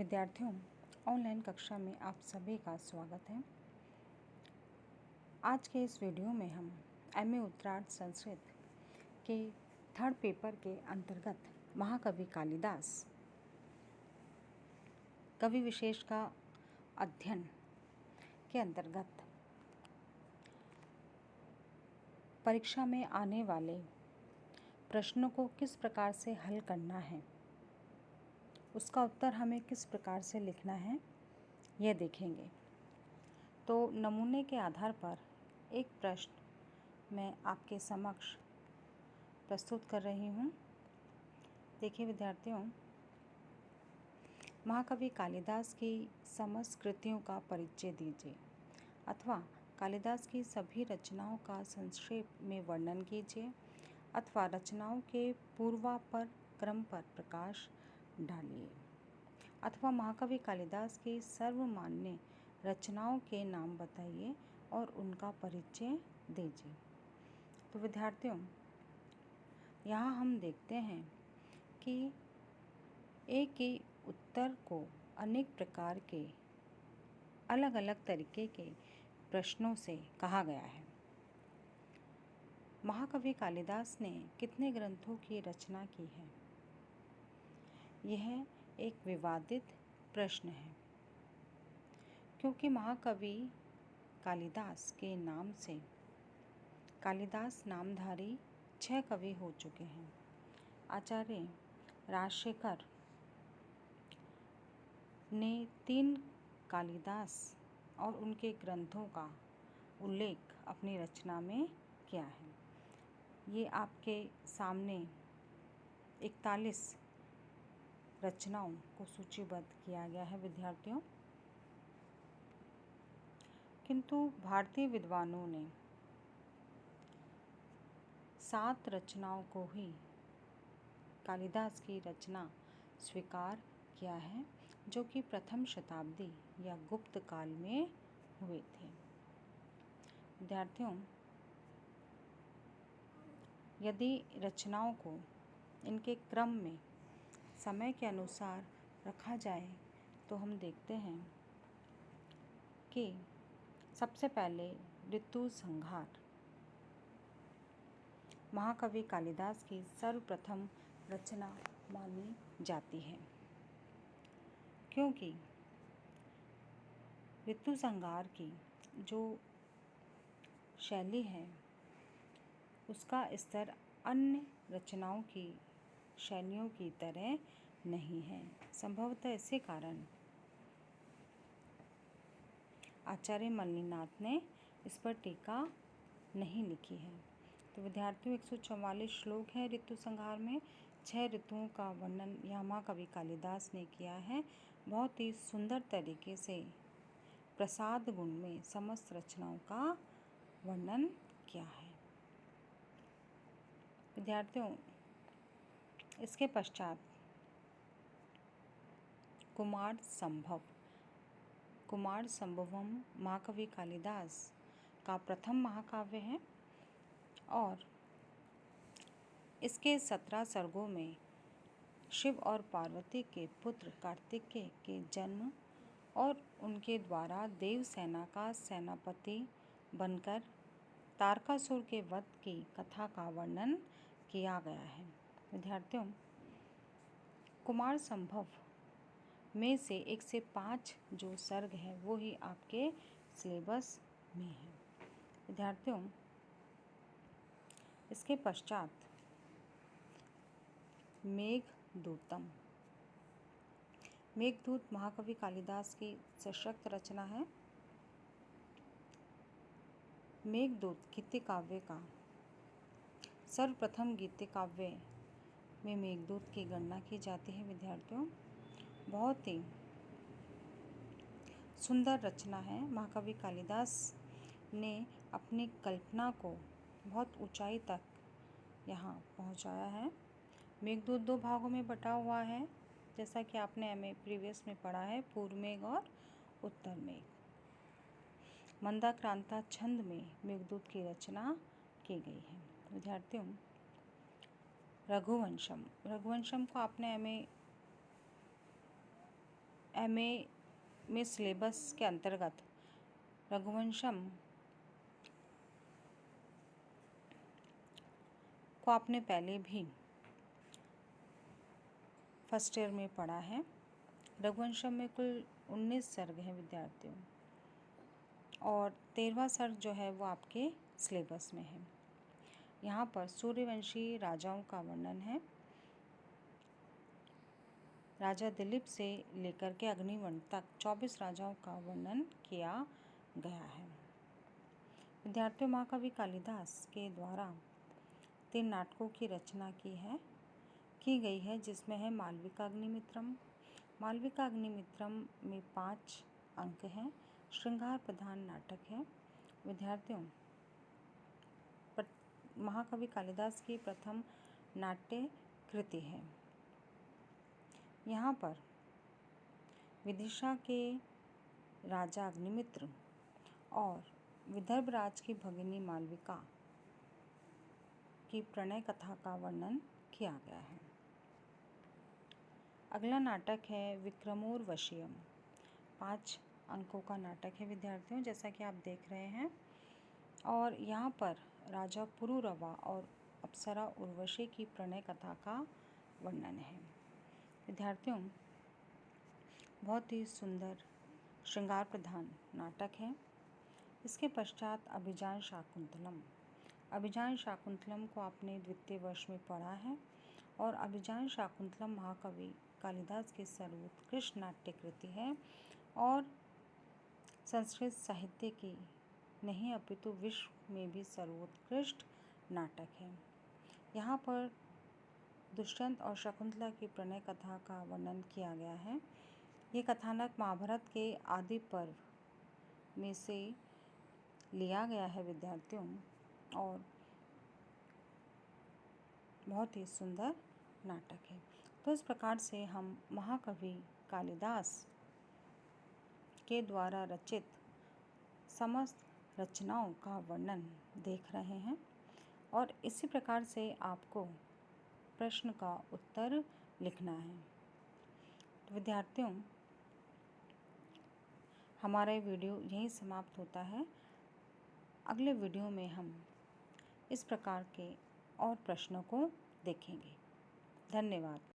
विद्यार्थियों, ऑनलाइन कक्षा में आप सभी का स्वागत है। आज के इस वीडियो में हम एमए उत्तरार्ध संस्कृत के थर्ड पेपर के अंतर्गत महाकवि कालिदास कवि विशेष का अध्ययन के अंतर्गत परीक्षा में आने वाले प्रश्नों को किस प्रकार से हल करना है, उसका उत्तर हमें किस प्रकार से लिखना है, यह देखेंगे। तो नमूने के आधार पर एक प्रश्न मैं आपके समक्ष प्रस्तुत कर रही हूँ। देखिए विद्यार्थियों, महाकवि कालिदास की समस्त कृतियों का परिचय दीजिए अथवा कालिदास की सभी रचनाओं का संक्षेप में वर्णन कीजिए अथवा रचनाओं के पूर्वापर क्रम पर प्रकाश डालिए अथवा महाकवि कालिदास की सर्वमान्य रचनाओं के नाम बताइए और उनका परिचय दीजिए। तो विद्यार्थियों, यहाँ हम देखते हैं कि एक ही उत्तर को अनेक प्रकार के अलग अलग तरीके के प्रश्नों से कहा गया है। महाकवि कालिदास ने कितने ग्रंथों की रचना की है? यह एक विवादित प्रश्न है, क्योंकि महाकवि कालिदास के नाम से कालिदास नामधारी 6 कवि हो चुके हैं। आचार्य राजशेखर ने 3 कालिदास और उनके ग्रंथों का उल्लेख अपनी रचना में किया है। ये आपके सामने 41 रचनाओं को सूचीबद्ध किया गया है विद्यार्थियों। किंतु भारतीय विद्वानों ने 7 रचनाओं को ही कालिदास की रचना स्वीकार किया है, जो कि प्रथम शताब्दी या गुप्त काल में हुए थे। विद्यार्थियों, यदि रचनाओं को इनके क्रम में समय के अनुसार रखा जाए तो हम देखते हैं कि सबसे पहले ऋतु संहार महाकवि कालिदास की सर्वप्रथम रचना मानी जाती है, क्योंकि ऋतु संहार की जो शैली है उसका स्तर अन्य रचनाओं की शैलियों की तरह नहीं है। संभवतः इसी कारण आचार्य मल्लिनाथ ने इस पर टीका नहीं लिखी है। तो विद्यार्थियों, 144 श्लोक है ऋतु संहार में। 6 ऋतुओं का वर्णन यहाँ महाकवि कालिदास ने किया है। बहुत ही सुंदर तरीके से प्रसाद गुण में समस्त रचनाओं का वर्णन किया है। विद्यार्थियों, इसके पश्चात कुमार संभवम महाकवि कालिदास का प्रथम महाकाव्य है और इसके 17 सर्गों में शिव और पार्वती के पुत्र कार्तिकेय के जन्म और उनके द्वारा देवसेना का सेनापति बनकर तारकासुर के वध की कथा का वर्णन किया गया है। विद्यार्थियों, कुमार संभव में से 1 से 5 जो सर्ग है वो ही आपके सिलेबस में है। विद्यार्थियों, इसके पश्चात मेघदूत महाकवि कालिदास की सशक्त रचना है। मेघदूत गीति काव्य का सर्वप्रथम गीति काव्य में मेघदूत की गणना की जाती है। विद्यार्थियों, बहुत ही सुंदर रचना है। महाकवि कालिदास ने अपनी कल्पना को बहुत ऊंचाई तक यहाँ पहुँचाया है। मेघदूत 2 भागों में बटा हुआ है, जैसा कि आपने एमए प्रीवियस में पढ़ा है, पूर्व मेघ और उत्तर मेघ। मंदाक्रांता छंद में मेघदूत की रचना की गई है। विद्यार्थियों, रघुवंशम को आपने MA में सिलेबस के अंतर्गत रघुवंशम को आपने पहले भी फर्स्ट ईयर में पढ़ा है। रघुवंशम में कुल 19 सर्ग हैं विद्यार्थियों, और 13वां सर्ग जो है वो आपके सिलेबस में है। यहाँ पर सूर्यवंशी राजाओं का वर्णन है। राजा दिलीप से लेकर के अग्निवर्ण तक 24 राजाओं का वर्णन किया गया है। विद्यार्थियों, महाकवि कालिदास के द्वारा 3 नाटकों की रचना की गई है, जिसमें है मालविकाग्निमित्रम। मालविकाग्निमित्रम में 5 अंक हैं। श्रृंगार प्रधान नाटक है। विद्यार्थियों, महाकवि कालिदास की प्रथम नाट्य कृति है। यहाँ पर विदिशा के राजा अग्निमित्र और विदर्भ राज की भगिनी मालविका की प्रणय कथा का वर्णन किया गया है। अगला नाटक है विक्रमोर्वशीयम। 5 अंकों का नाटक है विद्यार्थियों, जैसा कि आप देख रहे हैं। और यहाँ पर राजा पुरुरवा और अप्सरा उर्वशी की प्रणय कथा का वर्णन है। विद्यार्थियों, बहुत ही सुंदर श्रृंगार प्रधान नाटक है। इसके पश्चात अभिज्ञान शाकुंतलम। अभिज्ञान शाकुंतलम को आपने द्वितीय वर्ष में पढ़ा है, और अभिज्ञान शाकुंतलम महाकवि कालिदास की सर्वोत्कृष्ट नाट्य कृति है, और संस्कृत साहित्य की नहीं अपितु विश्व में भी सर्वोत्कृष्ट नाटक है। यहाँ पर दुष्यंत और शकुंतला की प्रणय कथा का वर्णन किया गया है। ये कथानक महाभारत के आदि पर्व में से लिया गया है विद्यार्थियों, और बहुत ही सुंदर नाटक है। तो इस प्रकार से हम महाकवि कालिदास के द्वारा रचित समस्त रचनाओं का वर्णन देख रहे हैं, और इसी प्रकार से आपको प्रश्न का उत्तर लिखना है। तो विद्यार्थियों, हमारा ये वीडियो यहीं समाप्त होता है। अगले वीडियो में हम इस प्रकार के और प्रश्नों को देखेंगे। धन्यवाद।